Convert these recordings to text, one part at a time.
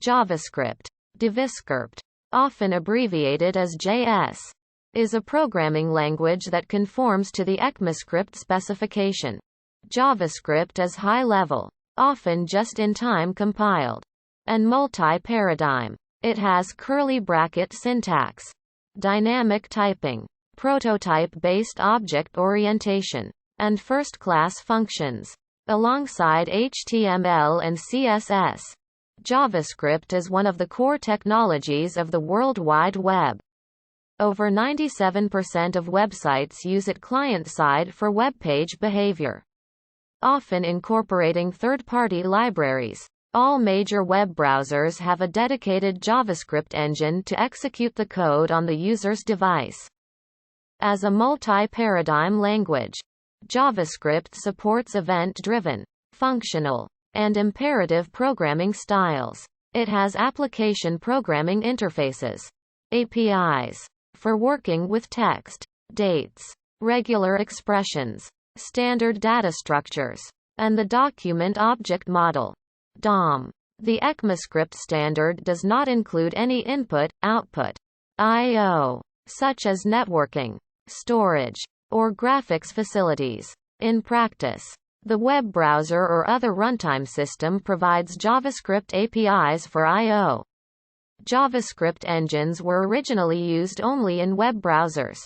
JavaScript, often abbreviated as JS, is a programming language that conforms to the ECMAScript specification. JavaScript is high-level, often just-in-time compiled, and multi-paradigm. It has curly bracket syntax, dynamic typing, prototype-based object orientation, and first-class functions, alongside HTML and CSS. JavaScript is one of the core technologies of the World Wide Web. Over 97% of websites use it client-side for web page behavior, often incorporating third-party libraries. All major web browsers have a dedicated JavaScript engine to execute the code on the user's device. As a multi-paradigm language, JavaScript supports event-driven, functional, and imperative programming styles. It has application programming interfaces, APIs, for working with text, dates, regular expressions, standard data structures, and the document object model, DOM. The ECMAScript standard does not include any input-output I/O, such as networking, storage, or graphics facilities. In practice, the web browser or other runtime system provides JavaScript APIs for I/O. JavaScript engines were originally used only in web browsers,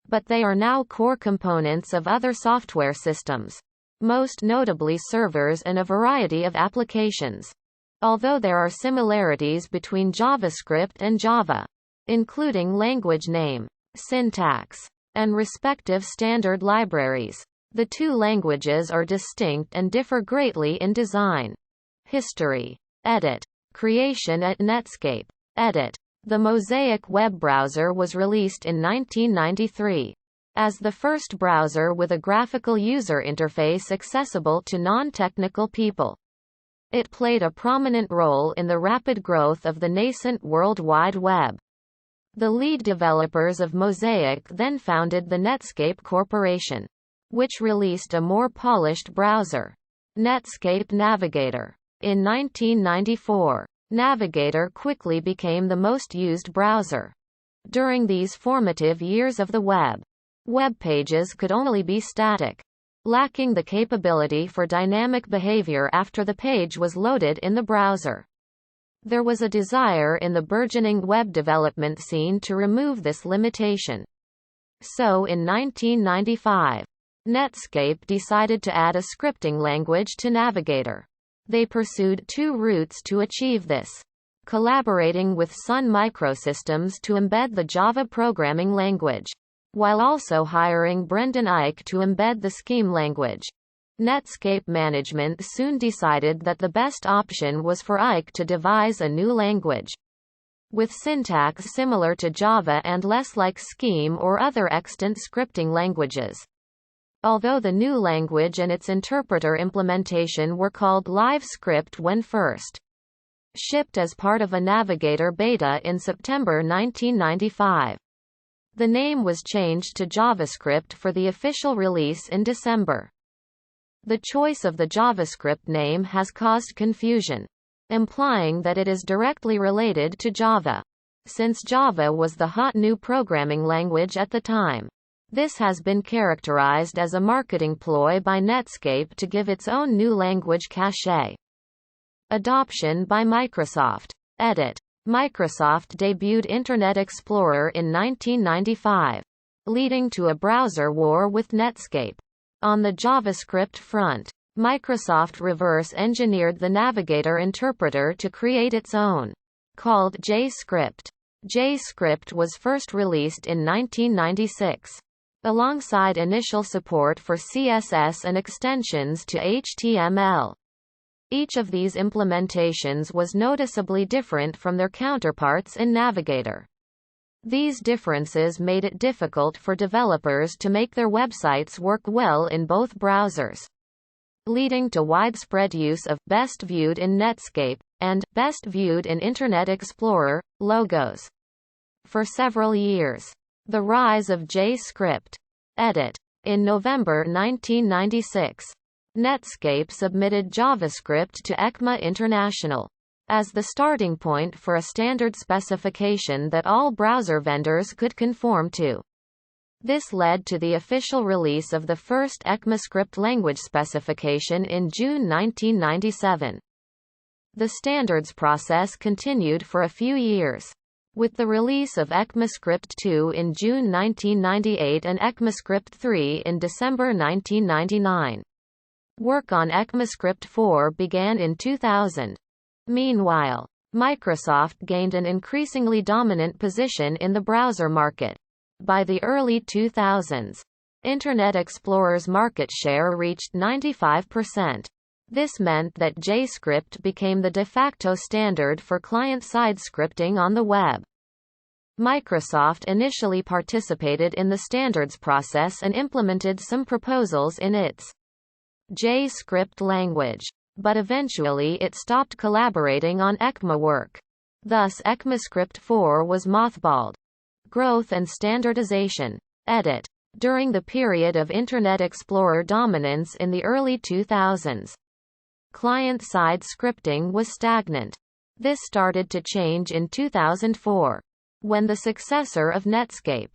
but they are now core components of other software systems, most notably servers and a variety of applications. Although there are similarities between JavaScript and Java, including language name, syntax, and respective standard libraries, the two languages are distinct and differ greatly in design. History. Edit. Creation at Netscape. Edit. The Mosaic web browser was released in 1993 as the first browser with a graphical user interface accessible to non-technical people. It played a prominent role in the rapid growth of the nascent World Wide Web. The lead developers of Mosaic then founded the Netscape Corporation, which released a more polished browser, Netscape Navigator. In 1994, Navigator quickly became the most used browser. During these formative years of the web pages could only be static, lacking the capability for dynamic behavior after the page was loaded in the browser. There was a desire in the burgeoning web development scene to remove this limitation. So in 1995, Netscape decided to add a scripting language to Navigator. They pursued two routes to achieve this: collaborating with Sun Microsystems to embed the Java programming language, while also hiring Brendan Eich to embed the Scheme language. Netscape management soon decided that the best option was for Eich to devise a new language, with syntax similar to Java and less like Scheme or other extant scripting languages. Although the new language and its interpreter implementation were called LiveScript when first shipped as part of a Navigator beta in September 1995. The name was changed to JavaScript for the official release in December. The choice of the JavaScript name has caused confusion, implying that it is directly related to Java, since Java was the hot new programming language at the time. This has been characterized as a marketing ploy by Netscape to give its own new language cachet. Adoption by Microsoft. Edit. Microsoft debuted Internet Explorer in 1995, leading to a browser war with Netscape. On the JavaScript front, Microsoft reverse-engineered the Navigator interpreter to create its own, called JScript. JScript was first released in 1996, alongside initial support for CSS and extensions to HTML. Each of these implementations was noticeably different from their counterparts in Navigator. These differences made it difficult for developers to make their websites work well in both browsers, leading to widespread use of "Best Viewed in Netscape" and "Best Viewed in Internet Explorer" logos for several years. The rise of JScript. Edit. In November 1996, Netscape submitted JavaScript to ECMA International, as the starting point for a standard specification that all browser vendors could conform to. This led to the official release of the first ECMAScript language specification in June 1997. The standards process continued for a few years, with the release of ECMAScript 2 in June 1998 and ECMAScript 3 in December 1999. Work on ECMAScript 4 began in 2000. Meanwhile, Microsoft gained an increasingly dominant position in the browser market. By the early 2000s, Internet Explorer's market share reached 95%. This meant that JavaScript became the de facto standard for client-side scripting on the web. Microsoft initially participated in the standards process and implemented some proposals in its JavaScript language, but eventually it stopped collaborating on ECMA work. Thus ECMAScript 4 was mothballed. Growth and standardization. Edit. During the period of Internet Explorer dominance in the early 2000s, client-side scripting was stagnant. This started to change in 2004, when the successor of Netscape,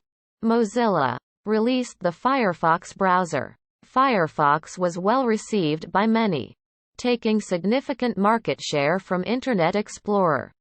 Mozilla, released the Firefox browser. Firefox was well received by many, taking significant market share from Internet Explorer.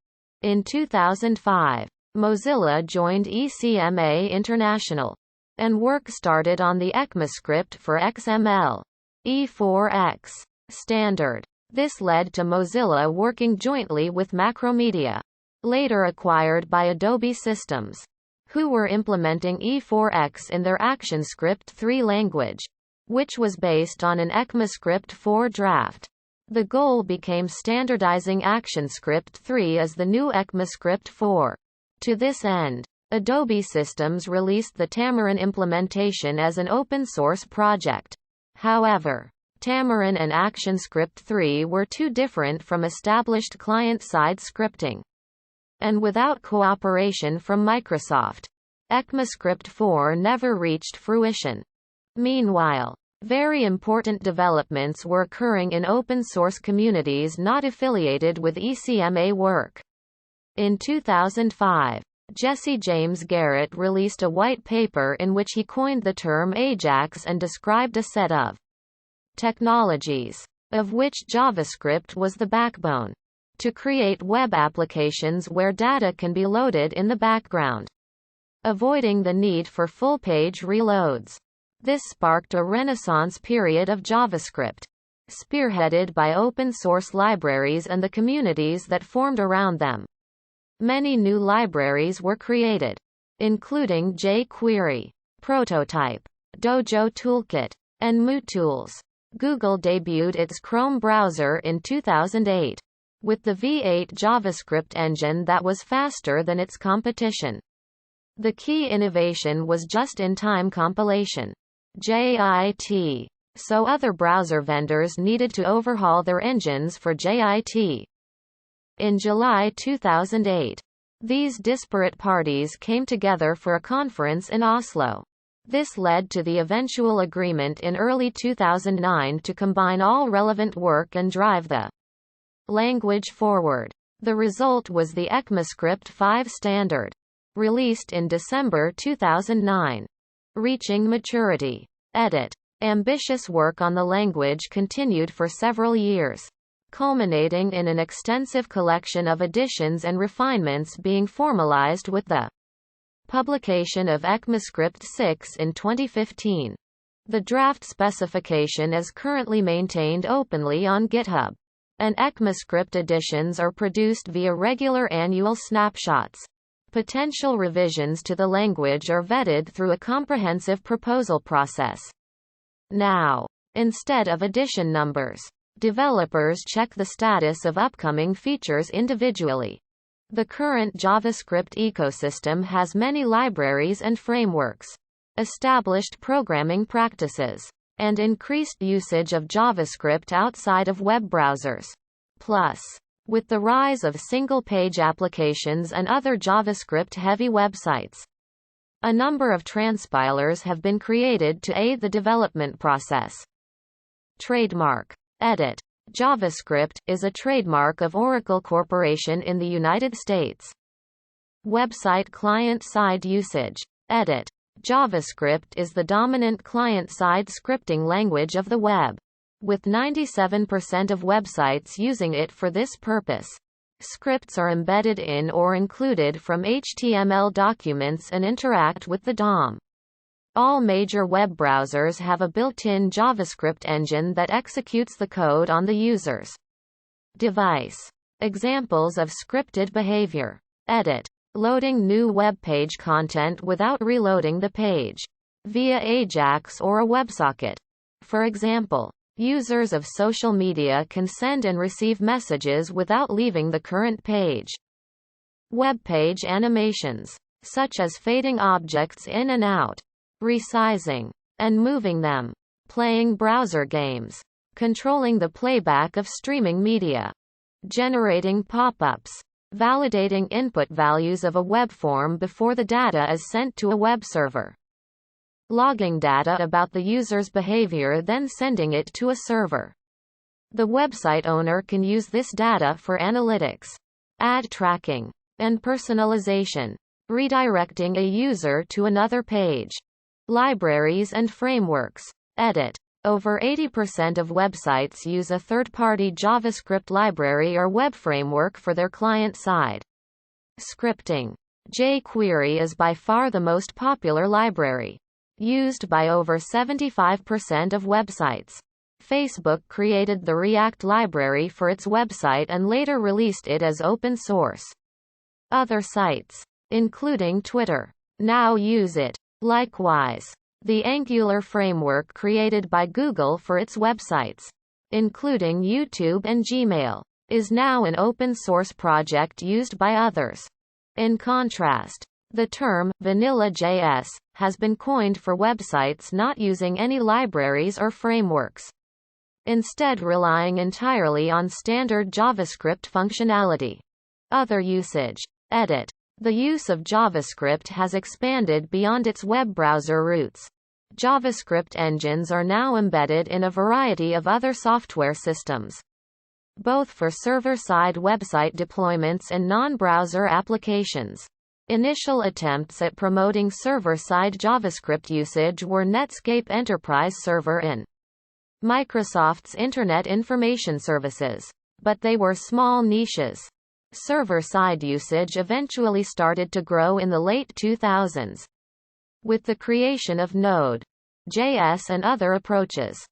In 2005, Mozilla joined ECMA International, and work started on the ECMAScript for XML E4X standard. This led to Mozilla working jointly with Macromedia, later acquired by Adobe Systems, who were implementing E4X in their ActionScript 3 language, which was based on an ECMAScript 4 draft. The goal became standardizing ActionScript 3 as the new ECMAScript 4. To this end, Adobe Systems released the Tamarin implementation as an open-source project. However, Tamarin and ActionScript 3 were too different from established client-side scripting, and without cooperation from Microsoft, ECMAScript 4 never reached fruition. Meanwhile, very important developments were occurring in open-source communities not affiliated with ECMA work. In 2005, Jesse James Garrett released a white paper in which he coined the term AJAX and described a set of technologies, of which JavaScript was the backbone, to create web applications where data can be loaded in the background, avoiding the need for full-page reloads. This sparked a renaissance period of JavaScript, spearheaded by open-source libraries and the communities that formed around them. Many new libraries were created, including jQuery, Prototype, Dojo Toolkit, and MooTools. Google debuted its Chrome browser in 2008, with the V8 JavaScript engine that was faster than its competition. The key innovation was just-in-time compilation, JIT, so other browser vendors needed to overhaul their engines for JIT. In July 2008, these disparate parties came together for a conference in Oslo. This led to the eventual agreement in early 2009 to combine all relevant work and drive the language forward. The result was the ECMAScript 5 standard, released in December 2009. Reaching maturity. Edit. Ambitious work on the language continued for several years, culminating in an extensive collection of additions and refinements being formalized with the publication of ECMAScript 6 in 2015. The draft specification is currently maintained openly on GitHub, and ECMAScript editions are produced via regular annual snapshots. Potential revisions to the language are vetted through a comprehensive proposal process. Now, instead of edition numbers, developers check the status of upcoming features individually. The current JavaScript ecosystem has many libraries and frameworks, established programming practices, and increased usage of JavaScript outside of web browsers. Plus, with the rise of single-page applications and other JavaScript-heavy websites, a number of transpilers have been created to aid the development process. Trademark. Edit. JavaScript is a trademark of Oracle Corporation in the United States. Website client-side usage. Edit. JavaScript is the dominant client-side scripting language of the web, with 97% of websites using it for this purpose. Scripts are embedded in or included from HTML documents and interact with the DOM. All major web browsers have a built-in JavaScript engine that executes the code on the user's device. Examples of scripted behavior. Edit. Loading new web page content without reloading the page via AJAX or a WebSocket. For example, users of social media can send and receive messages without leaving the current page. Web page animations, such as fading objects in and out, resizing and moving them, playing browser games, controlling the playback of streaming media, generating pop-ups, validating input values of a web form before the data is sent to a web server, logging data about the user's behavior then sending it to a server. The website owner can use this data for analytics, ad tracking, and personalization, redirecting a user to another page. Libraries and frameworks. Edit. Over 80% of websites use a third-party JavaScript library or web framework for their client-side scripting. jQuery is by far the most popular library, used by over 75% of websites. Facebook created the React library for its website and later released it as open source. Other sites, including Twitter, now use it. Likewise, the Angular framework created by Google for its websites, including YouTube and Gmail, is now an open-source project used by others. In contrast, the term Vanilla.js has been coined for websites not using any libraries or frameworks, instead relying entirely on standard JavaScript functionality. Other usage. Edit. The use of JavaScript has expanded beyond its web browser roots. JavaScript engines are now embedded in a variety of other software systems, both for server-side website deployments and non-browser applications. Initial attempts at promoting server-side JavaScript usage were Netscape Enterprise Server and Microsoft's Internet Information Services, but they were small niches. Server-side usage eventually started to grow in the late 2000s, with the creation of Node.js and other approaches.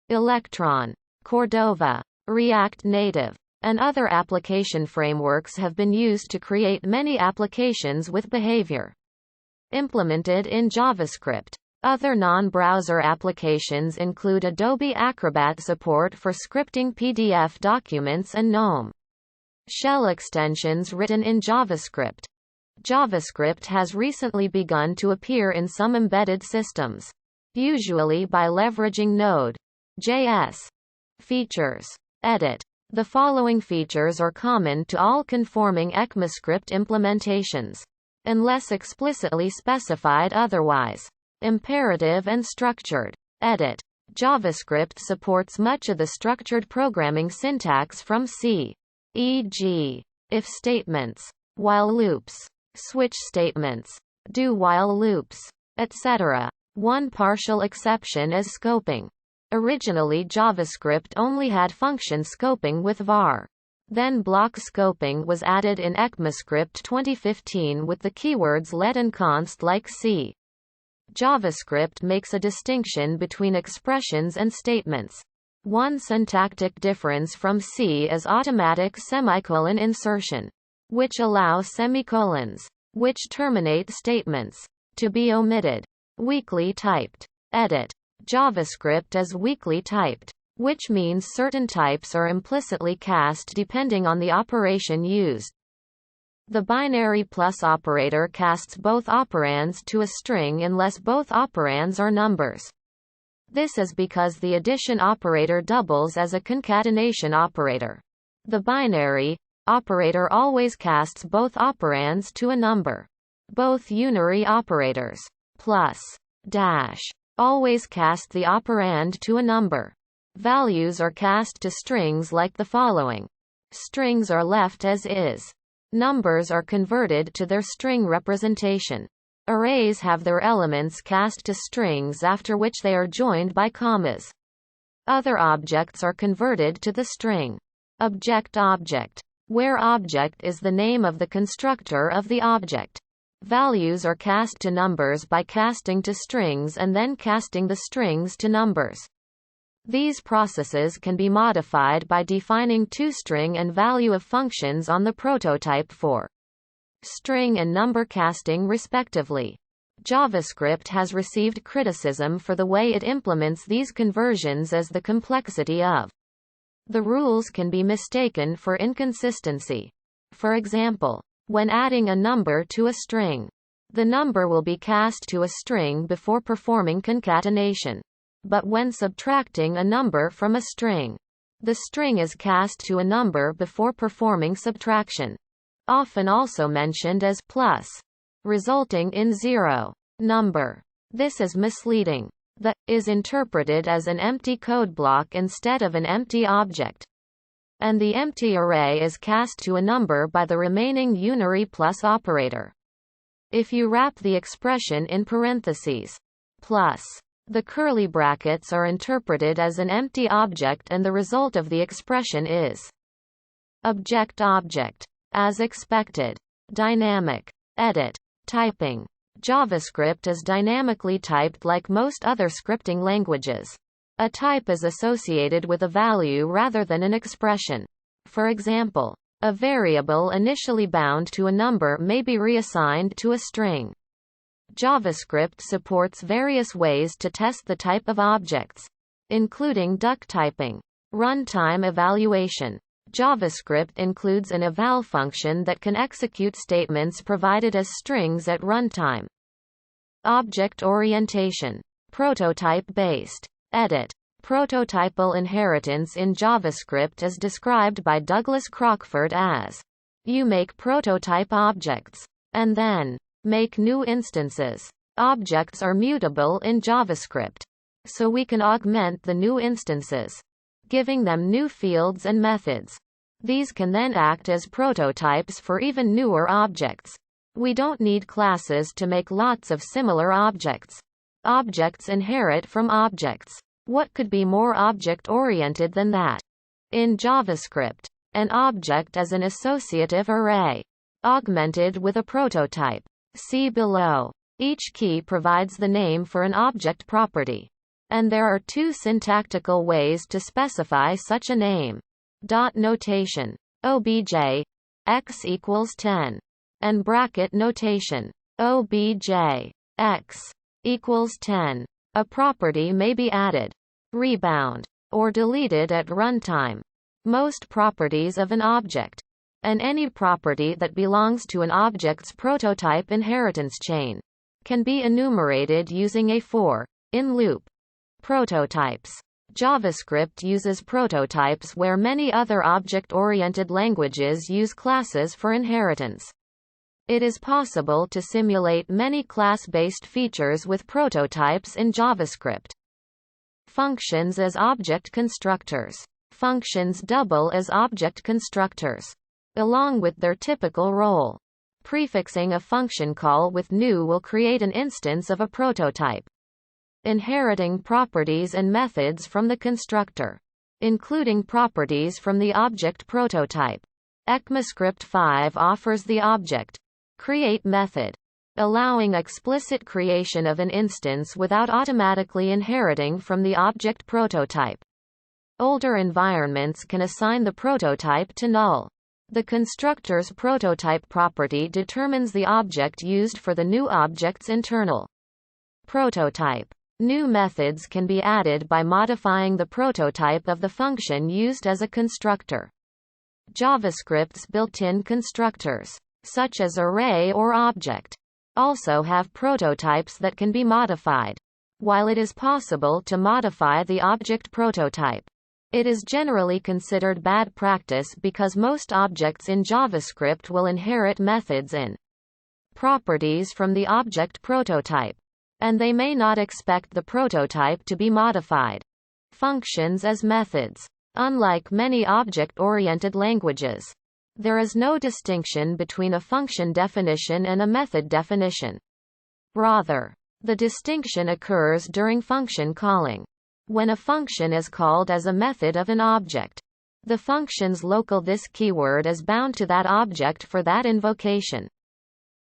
Electron, Cordova, React Native, and other application frameworks have been used to create many applications with behavior implemented in JavaScript. Other non-browser applications include Adobe Acrobat support for scripting PDF documents and GNOME shell extensions written in JavaScript. JavaScript has recently begun to appear in some embedded systems, usually by leveraging Node.js features. Edit. The following features are common to all conforming ECMAScript implementations, unless explicitly specified otherwise. Imperative and structured. Edit. JavaScript supports much of the structured programming syntax from C, e.g., if statements, while loops, switch statements, do-while loops, etc. One partial exception is scoping. Originally JavaScript only had function scoping with var. Then block scoping was added in ECMAScript 2015 with the keywords let and const like C. JavaScript makes a distinction between expressions and statements. One syntactic difference from C is automatic semicolon insertion, which allows semicolons, which terminate statements, to be omitted. Weakly typed. Edit. JavaScript is weakly typed, which means certain types are implicitly cast depending on the operation used. The binary plus operator casts both operands to a string unless both operands are numbers. This is because the addition operator doubles as a concatenation operator. The binary operator always casts both operands to a number. Both unary operators, plus, dash, always cast the operand to a number. Values are cast to strings like the following. Strings are left as is. Numbers are converted to their string representation. Arrays have their elements cast to strings after which they are joined by commas. Other objects are converted to the string. Object, where object is the name of the constructor of the object. Values are cast to numbers by casting to strings and then casting the strings to numbers. These processes can be modified by defining toString and value of functions on the prototype for string and number casting respectively. JavaScript has received criticism for the way it implements these conversions, as the complexity of the rules can be mistaken for inconsistency. For example, when adding a number to a string, the number will be cast to a string before performing concatenation. But when subtracting a number from a string, the string is cast to a number before performing subtraction. Often also mentioned as plus, resulting in zero number. This is misleading. The is interpreted as an empty code block instead of an empty object. And the empty array is cast to a number by the remaining unary plus operator. If you wrap the expression in parentheses, plus, the curly brackets are interpreted as an empty object and the result of the expression is object. As expected. Dynamic. Edit. Typing. JavaScript is dynamically typed like most other scripting languages. A type is associated with a value rather than an expression. For example, a variable initially bound to a number may be reassigned to a string. JavaScript supports various ways to test the type of objects, including duck typing. Runtime evaluation. JavaScript includes an eval function that can execute statements provided as strings at runtime. Object orientation. Prototype-based. Edit. Prototypal inheritance in JavaScript is described by Douglas Crockford as, you make prototype objects, and then make new instances. Objects are mutable in JavaScript, so we can augment the new instances, giving them new fields and methods. These can then act as prototypes for even newer objects. We don't need classes to make lots of similar objects. Objects inherit from objects. What could be more object-oriented than that? In JavaScript, an object is an associative array, augmented with a prototype. See below. Each key provides the name for an object property. And there are two syntactical ways to specify such a name. Dot notation. Obj. X equals 10. And bracket notation. Obj. X equals 10. A property may be added, rebound, or deleted at runtime. Most properties of an object, and any property that belongs to an object's prototype inheritance chain, can be enumerated using a for, in loop. Prototypes. JavaScript uses prototypes where many other object-oriented languages use classes for inheritance. It is possible to simulate many class-based features with prototypes in JavaScript. Functions as object constructors. Functions double as object constructors, along with their typical role. Prefixing a function call with new will create an instance of a prototype. Inheriting properties and methods from the constructor, including properties from the object prototype. ECMAScript 5 offers the object create method, allowing explicit creation of an instance without automatically inheriting from the object prototype. Older environments can assign the prototype to null. The constructor's prototype property determines the object used for the new object's internal prototype. New methods can be added by modifying the prototype of the function used as a constructor. JavaScript's built-in constructors, such as array or object, also have prototypes that can be modified. While it is possible to modify the object prototype, it is generally considered bad practice because most objects in JavaScript will inherit methods and properties from the object prototype, and they may not expect the prototype to be modified. functions as methods. Unlike many object-oriented languages, there is no distinction between a function definition and a method definition. Rather, the distinction occurs during function calling. When a function is called as a method of an object, the function's local this keyword is bound to that object for that invocation.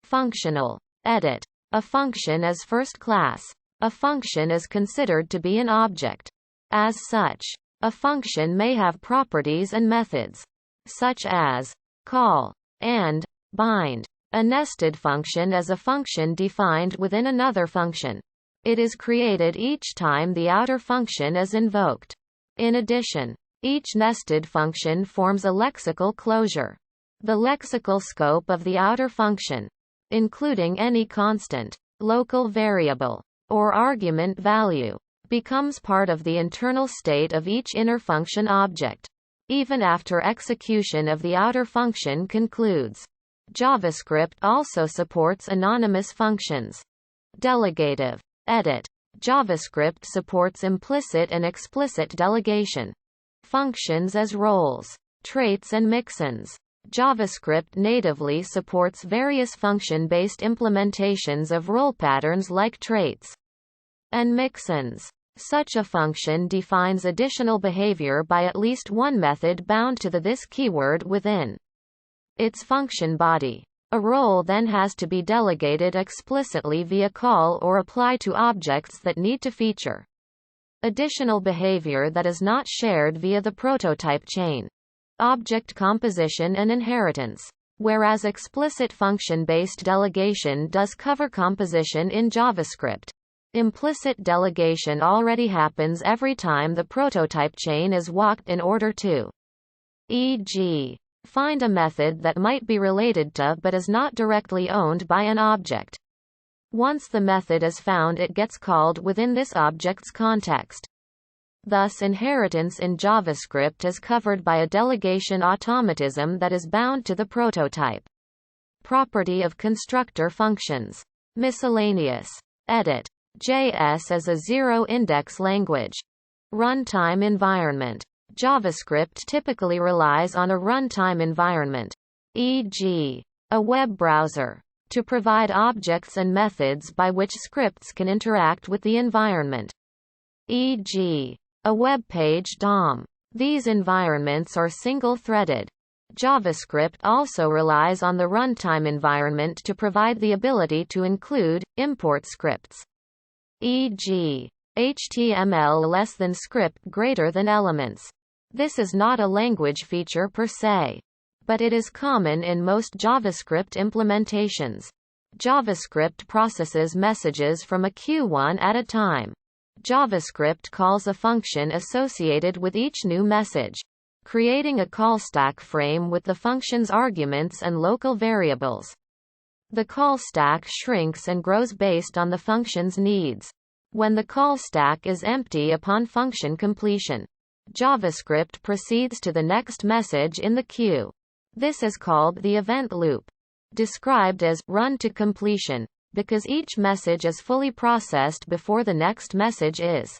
Functional. Edit. A function is first class. A function is considered to be an object. As such, a function may have properties and methods, such as call and bind. A nested function is a function defined within another function. It is created each time the outer function is invoked. In addition, each nested function forms a lexical closure. The lexical scope of the outer function, including any constant, local variable, or argument value, becomes part of the internal state of each inner function object, even after execution of the outer function concludes. JavaScript also supports anonymous functions. Delegative. Edit. JavaScript supports implicit and explicit delegation. Functions as roles, traits and mixins. JavaScript natively supports various function-based implementations of role patterns like traits and mixins. Such a function defines additional behavior by at least one method bound to the this keyword within its function body. A role then has to be delegated explicitly via call or apply to objects that need to feature additional behavior that is not shared via the prototype chain. Object composition and inheritance. Whereas explicit function-based delegation does cover composition in JavaScript, implicit delegation already happens every time the prototype chain is walked in order to, e.g., find a method that might be related to but is not directly owned by an object. Once the method is found, it gets called within this object's context. Thus, inheritance in JavaScript is covered by a delegation automatism that is bound to the prototype. Property of constructor functions. Miscellaneous. Edit. JS is a zero-index language. Runtime environment. JavaScript typically relies on a runtime environment, e.g., a web browser, to provide objects and methods by which scripts can interact with the environment, e.g., a web page DOM. These environments are single-threaded. JavaScript also relies on the runtime environment to provide the ability to include, import scripts, e.g., HTML less than script greater than elements. This is not a language feature per se, but it is common in most JavaScript implementations. JavaScript processes messages from a queue one at a time. JavaScript calls a function associated with each new message, creating a call stack frame with the function's arguments and local variables. The call stack shrinks and grows based on the function's needs. When the call stack is empty upon function completion, JavaScript proceeds to the next message in the queue. This is called the event loop, described as run to completion, because each message is fully processed before the next message is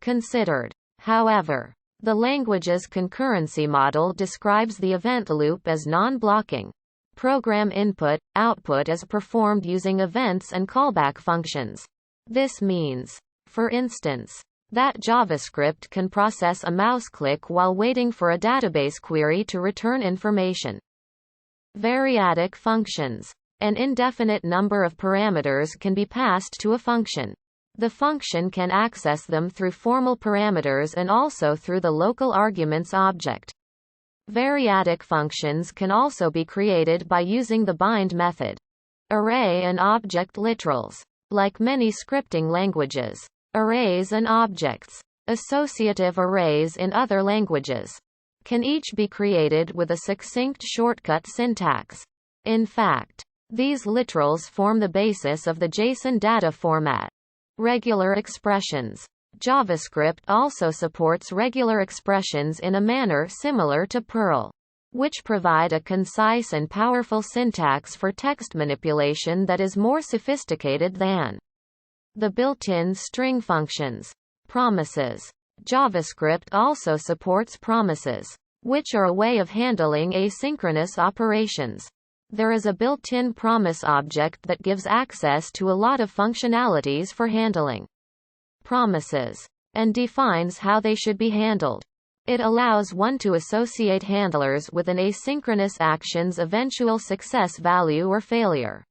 considered. However, the language's concurrency model describes the event loop as non-blocking. Program input-output is performed using events and callback functions. This means, for instance, that JavaScript can process a mouse click while waiting for a database query to return information. Variadic functions. An indefinite number of parameters can be passed to a function. The function can access them through formal parameters and also through the local arguments object. Variadic functions can also be created by using the bind method. Array and object literals. Like many scripting languages, arrays and objects, associative arrays in other languages, can each be created with a succinct shortcut syntax. In fact, these literals form the basis of the JSON data format. Regular expressions. JavaScript also supports regular expressions in a manner similar to Perl, which provide a concise and powerful syntax for text manipulation that is more sophisticated than the built-in string functions. Promises. JavaScript also supports promises, which are a way of handling asynchronous operations. There is a built-in promise object that gives access to a lot of functionalities for handling promises, and defines how they should be handled. It allows one to associate handlers with an asynchronous action's eventual success value or failure.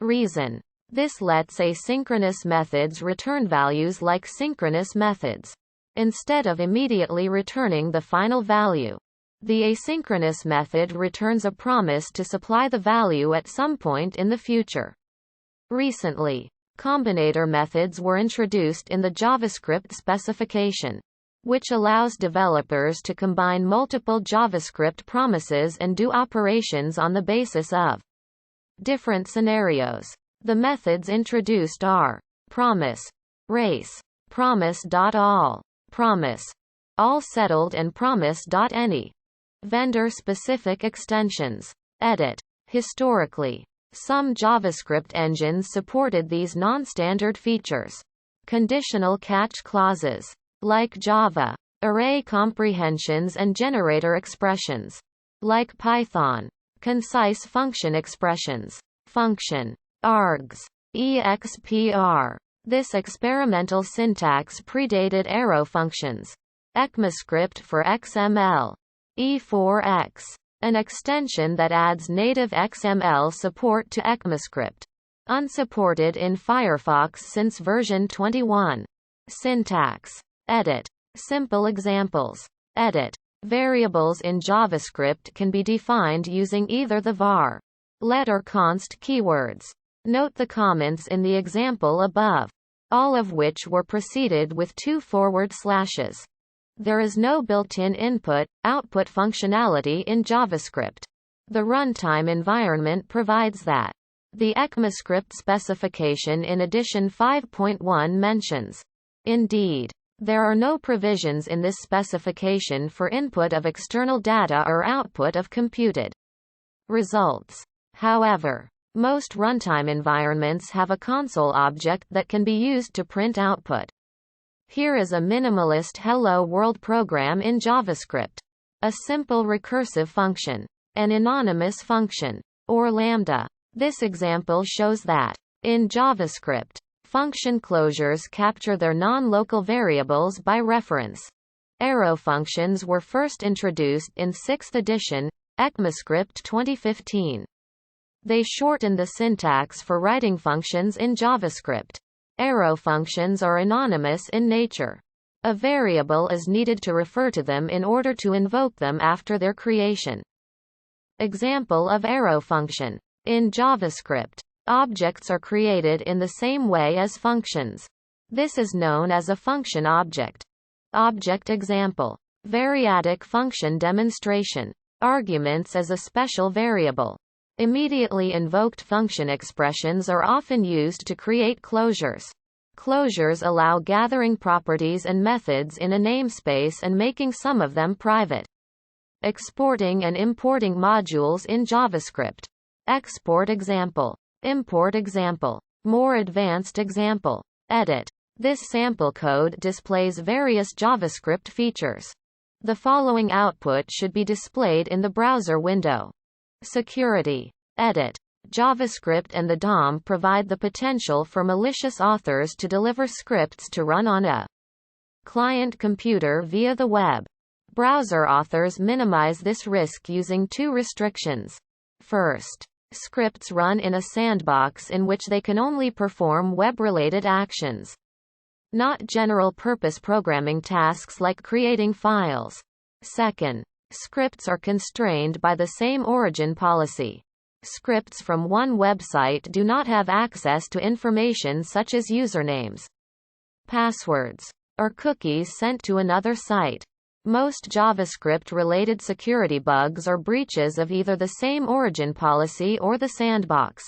Reason. This lets asynchronous methods return values like synchronous methods, instead of immediately returning the final value. The asynchronous method returns a promise to supply the value at some point in the future. Recently, combinator methods were introduced in the JavaScript specification, which allows developers to combine multiple JavaScript promises and do operations on the basis of different scenarios. The methods introduced are promise, race, promise.all, promise, all settled, and promise.any. Vendor-specific extensions. Edit. Historically, some JavaScript engines supported these non-standard features. Conditional catch clauses, like Java, array comprehensions and generator expressions, like Python, concise function expressions, function, args, expr. This experimental syntax predated arrow functions. ECMAScript for XML, E4X, an extension that adds native XML support to ECMAScript, unsupported in Firefox since version 21. Syntax. Edit. Simple examples. Edit. Variables in JavaScript can be defined using either the var, let or const keywords. Note the comments in the example above, all of which were preceded with 2 forward slashes. There is no built-in input-output functionality in JavaScript. The runtime environment provides that. The ECMAScript specification in edition 5.1 mentions. Indeed, there are no provisions in this specification for input of external data or output of computed results. However, most runtime environments have a console object that can be used to print output. Here is a minimalist Hello World program in JavaScript. A simple recursive function, an anonymous function, or lambda. This example shows that, in JavaScript, function closures capture their non-local variables by reference. Arrow functions were first introduced in 6th edition, ECMAScript 2015. They shorten the syntax for writing functions in JavaScript. Arrow functions are anonymous in nature. A variable is needed to refer to them in order to invoke them after their creation. Example of arrow function. In JavaScript, objects are created in the same way as functions. This is known as a function object. Object example. Variadic function demonstration. Arguments as a special variable. Immediately invoked function expressions are often used to create closures. Closures allow gathering properties and methods in a namespace and making some of them private. Exporting and importing modules in JavaScript. Export example. Import example. More advanced example. Edit. This sample code displays various JavaScript features. The following output should be displayed in the browser window. Security. Edit. JavaScript and the DOM provide the potential for malicious authors to deliver scripts to run on a client computer via the web. Browser authors minimize this risk using 2 restrictions. First, scripts run in a sandbox in which they can only perform web-related actions, not general-purpose programming tasks like creating files. Second, scripts are constrained by the same origin policy. Scripts from one website do not have access to information such as usernames, passwords, or cookies sent to another site. Most JavaScript-related security bugs are breaches of either the same origin policy or the sandbox.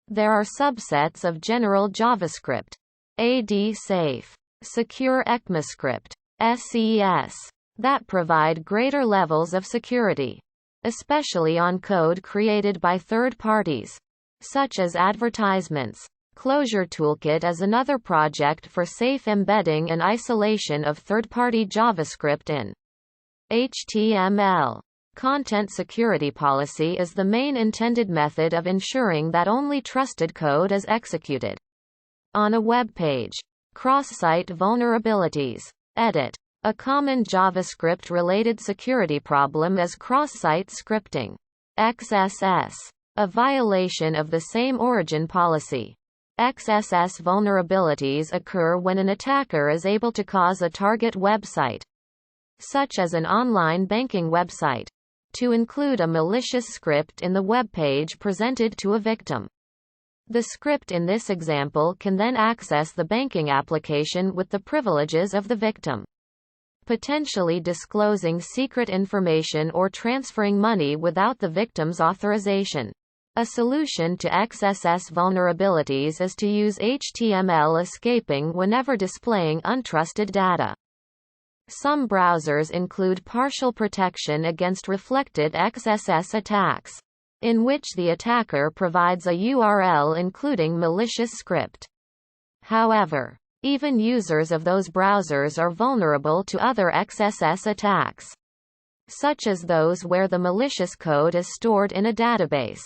There are subsets of general JavaScript, AD safe, secure ECMAScript, SES, that provide greater levels of security, especially on code created by third parties, such as advertisements. Closure Toolkit is another project for safe embedding and isolation of third-party JavaScript in HTML. Content security policy is the main intended method of ensuring that only trusted code is executed on a web page. Cross-site vulnerabilities. Edit. A common JavaScript-related security problem is cross-site scripting. XSS. A violation of the same origin policy. XSS vulnerabilities occur when an attacker is able to cause a target website, such as an online banking website, to include a malicious script in the web page presented to a victim. The script in this example can then access the banking application with the privileges of the victim, potentially disclosing secret information or transferring money without the victim's authorization. A solution to XSS vulnerabilities is to use HTML escaping whenever displaying untrusted data. Some browsers include partial protection against reflected XSS attacks, in which the attacker provides a URL including malicious script. However, even users of those browsers are vulnerable to other XSS attacks, such as those where the malicious code is stored in a database.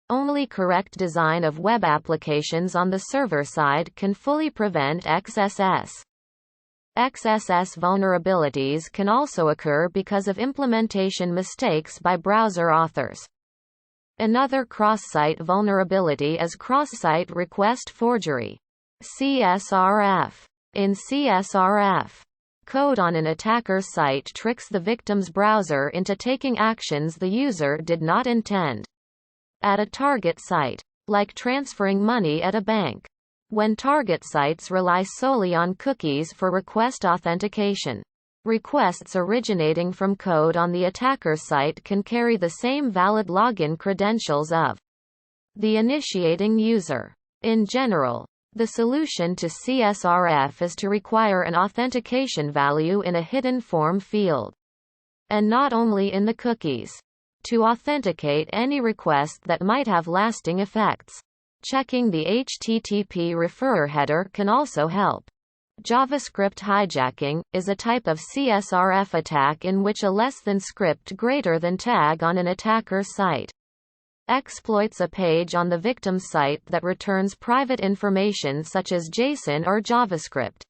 Only correct design of web applications on the server side can fully prevent XSS. XSS vulnerabilities can also occur because of implementation mistakes by browser authors. Another cross-site vulnerability is cross-site request forgery. CSRF. In CSRF, code on an attacker's site tricks the victim's browser into taking actions the user did not intend at a target site, like transferring money at a bank. When target sites rely solely on cookies for request authentication, requests originating from code on the attacker's site can carry the same valid login credentials of the initiating user. In general, the solution to CSRF is to require an authentication value in a hidden form field, and not only in the cookies, to authenticate any request that might have lasting effects. Checking the HTTP referrer header can also help. JavaScript hijacking is a type of CSRF attack in which a less than script greater than tag on an attacker's site exploits a page on the victim's site that returns private information such as JSON or JavaScript.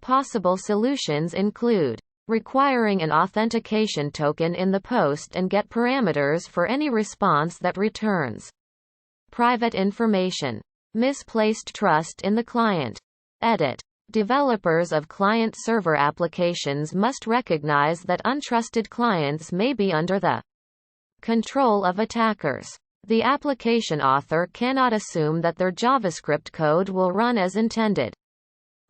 Possible solutions include requiring an authentication token in the post and get parameters for any response that returns private information. Misplaced trust in the client. Edit. Developers of client-server applications must recognize that untrusted clients may be under the control of attackers. The application author cannot assume that their JavaScript code will run as intended,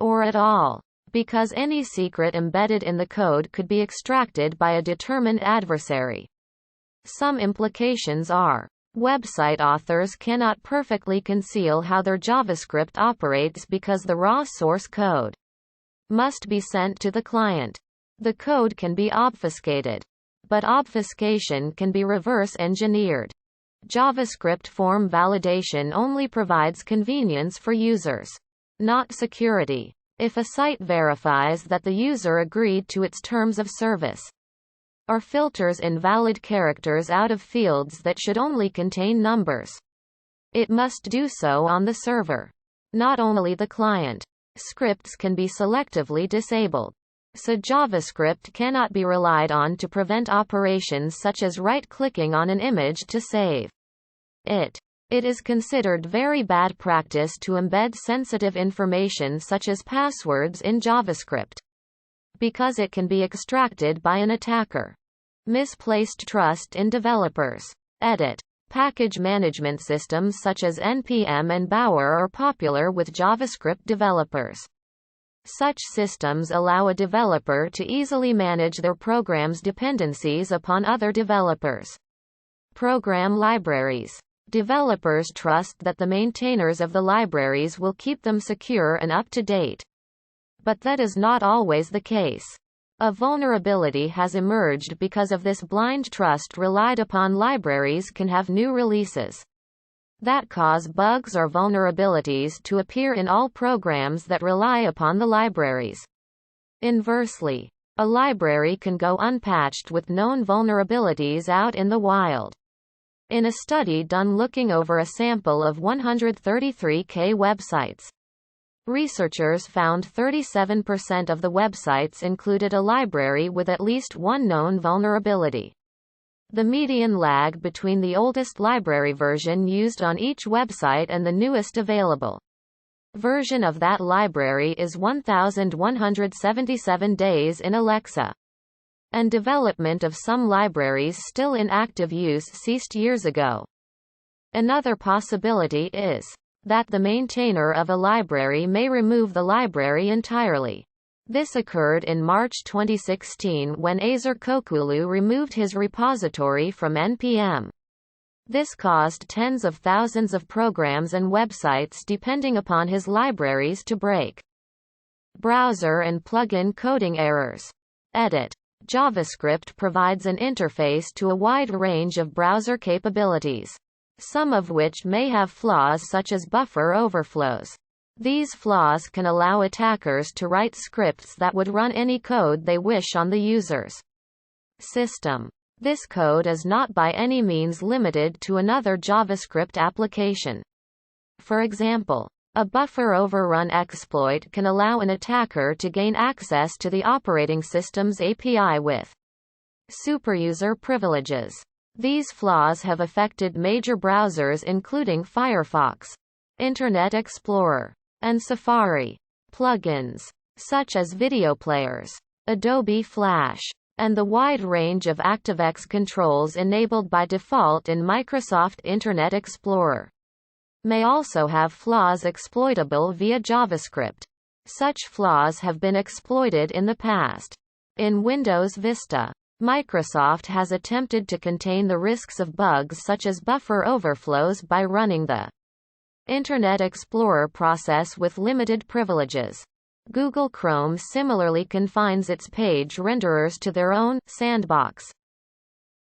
or at all, because any secret embedded in the code could be extracted by a determined adversary. Some implications are: website authors cannot perfectly conceal how their JavaScript operates because the raw source code must be sent to the client. The code can be obfuscated, but obfuscation can be reverse engineered. JavaScript form validation only provides convenience for users, not security. If a site verifies that the user agreed to its terms of service, or filters invalid characters out of fields that should only contain numbers, it must do so on the server, not only the client. Scripts can be selectively disabled, so JavaScript cannot be relied on to prevent operations such as right-clicking on an image to save it. It is considered very bad practice to embed sensitive information such as passwords in JavaScript, because it can be extracted by an attacker. Misplaced trust in developers. Edit. Package management systems such as NPM and Bower are popular with JavaScript developers. Such systems allow a developer to easily manage their program's dependencies upon other developers. Program libraries. Developers trust that the maintainers of the libraries will keep them secure and up to date. But that is not always the case. A vulnerability has emerged because of this blind trust relied upon. Libraries can have new releases that cause bugs or vulnerabilities to appear in all programs that rely upon the libraries. Inversely, a library can go unpatched with known vulnerabilities out in the wild. In a study done looking over a sample of 133K websites, researchers found 37% of the websites included a library with at least one known vulnerability. The median lag between the oldest library version used on each website and the newest available version of that library is 1,177 days in Alexa. And development of some libraries still in active use ceased years ago. Another possibility is that the maintainer of a library may remove the library entirely. This occurred in March 2016 when Azer Kokulu removed his repository from NPM. This caused tens of thousands of programs and websites depending upon his libraries to break. Browser and plugin coding errors. Edit. JavaScript provides an interface to a wide range of browser capabilities, some of which may have flaws such as buffer overflows. These flaws can allow attackers to write scripts that would run any code they wish on the user's system. This code is not by any means limited to another JavaScript application. For example, a buffer overrun exploit can allow an attacker to gain access to the operating system's API with superuser privileges. These flaws have affected major browsers including Firefox, Internet Explorer, and Safari. Plugins, such as video players, Adobe Flash, and the wide range of ActiveX controls enabled by default in Microsoft Internet Explorer, may also have flaws exploitable via JavaScript. Such flaws have been exploited in the past. In Windows Vista, Microsoft has attempted to contain the risks of bugs such as buffer overflows by running the Internet Explorer process with limited privileges. Google Chrome similarly confines its page renderers to their own sandbox.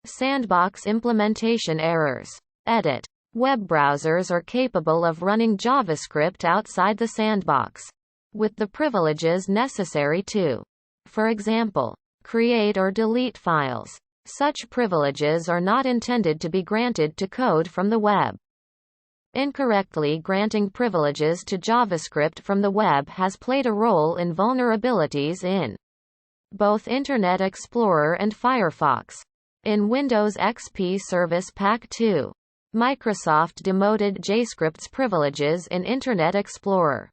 Sandbox implementation errors. Edit. Web browsers are capable of running JavaScript outside the sandbox, with the privileges necessary to, for example, create or delete files. Such privileges are not intended to be granted to code from the web. Incorrectly granting privileges to JavaScript from the web has played a role in vulnerabilities in both Internet Explorer and Firefox. In Windows XP Service Pack 2, Microsoft demoted JavaScript's privileges in Internet Explorer.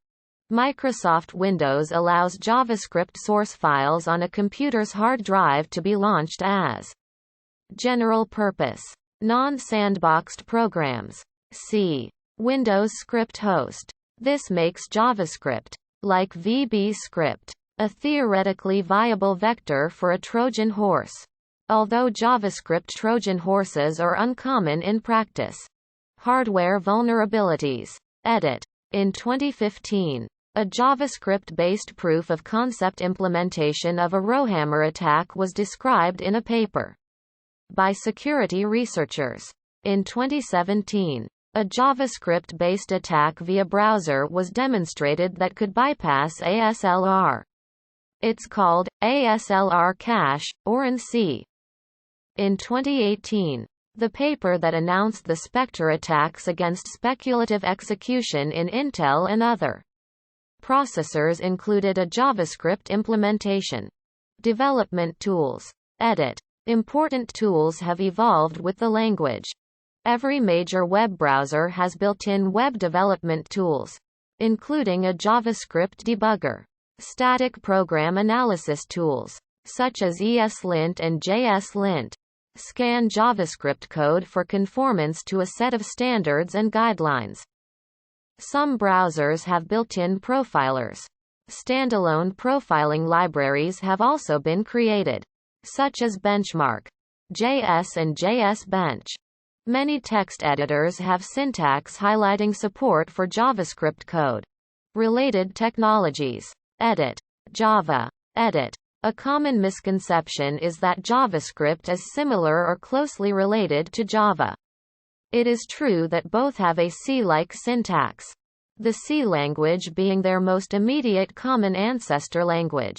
Microsoft Windows allows JavaScript source files on a computer's hard drive to be launched as general-purpose, non-sandboxed programs. See Windows Script Host. This makes JavaScript, like VB-script, a theoretically viable vector for a Trojan horse. Although JavaScript Trojan horses are uncommon in practice. Hardware vulnerabilities. Edit. In 2015, a JavaScript-based proof-of-concept implementation of a rowhammer attack was described in a paper by security researchers. In 2017, a JavaScript-based attack via browser was demonstrated that could bypass ASLR. It's called ASLR cache, or ANSI. In 2018, the paper that announced the Spectre attacks against speculative execution in Intel and other processors included a JavaScript implementation. Development tools. Edit. Important tools have evolved with the language. Every major web browser has built-in web development tools, including a JavaScript debugger. Static program analysis tools, such as ESLint and JSLint, scan JavaScript code for conformance to a set of standards and guidelines. Some browsers have built-in profilers. Standalone profiling libraries have also been created, such as Benchmark.js and JSBench. Many text editors have syntax highlighting support for JavaScript code. Related technologies. Edit. Java. Edit. A common misconception is that JavaScript is similar or closely related to Java. It is true that both have a C-like syntax, the C language being their most immediate common ancestor language.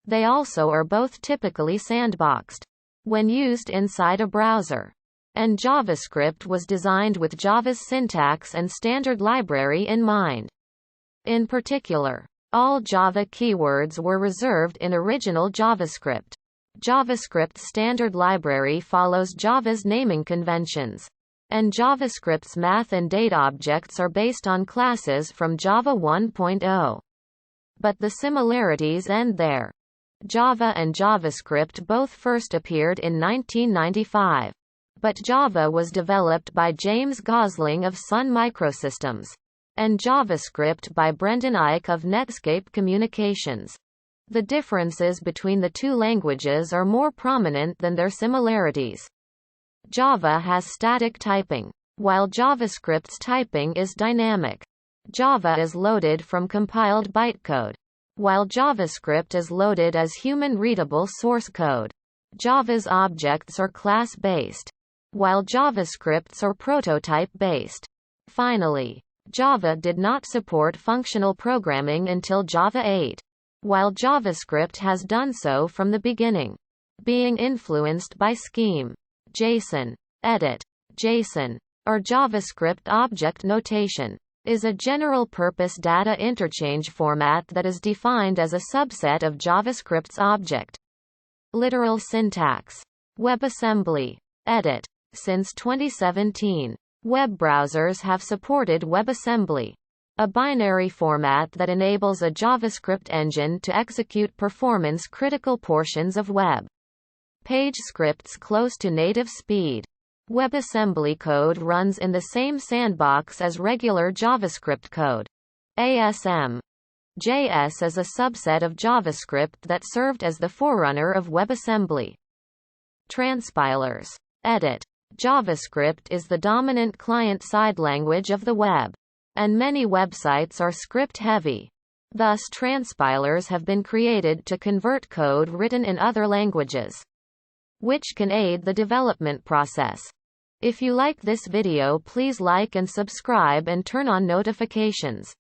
They also are both typically sandboxed when used inside a browser. And JavaScript was designed with Java's syntax and standard library in mind. In particular, all Java keywords were reserved in original JavaScript. JavaScript's standard library follows Java's naming conventions, and JavaScript's math and data objects are based on classes from Java 1.0. But the similarities end there. Java and JavaScript both first appeared in 1995. But Java was developed by James Gosling of Sun Microsystems, and JavaScript by Brendan Eich of Netscape Communications. The differences between the two languages are more prominent than their similarities. Java has static typing, while JavaScript's typing is dynamic. Java is loaded from compiled bytecode, while JavaScript is loaded as human-readable source code. Java's objects are class-based, while JavaScript's are prototype-based. Finally, Java did not support functional programming until Java 8, while JavaScript has done so from the beginning, being influenced by Scheme, JSON, Edit, JSON, or JavaScript object notation, is a general-purpose data interchange format that is defined as a subset of JavaScript's object. Literal syntax. WebAssembly. Edit. Since 2017, web browsers have supported WebAssembly, a binary format that enables a JavaScript engine to execute performance-critical portions of web page scripts close to native speed. WebAssembly code runs in the same sandbox as regular JavaScript code. ASM. JS is a subset of JavaScript that served as the forerunner of WebAssembly. Transpilers. Edit. JavaScript is the dominant client-side language of the web, and many websites are script-heavy. Thus transpilers have been created to convert code written in other languages, which can aid the development process. If you like this video, please like and subscribe and turn on notifications.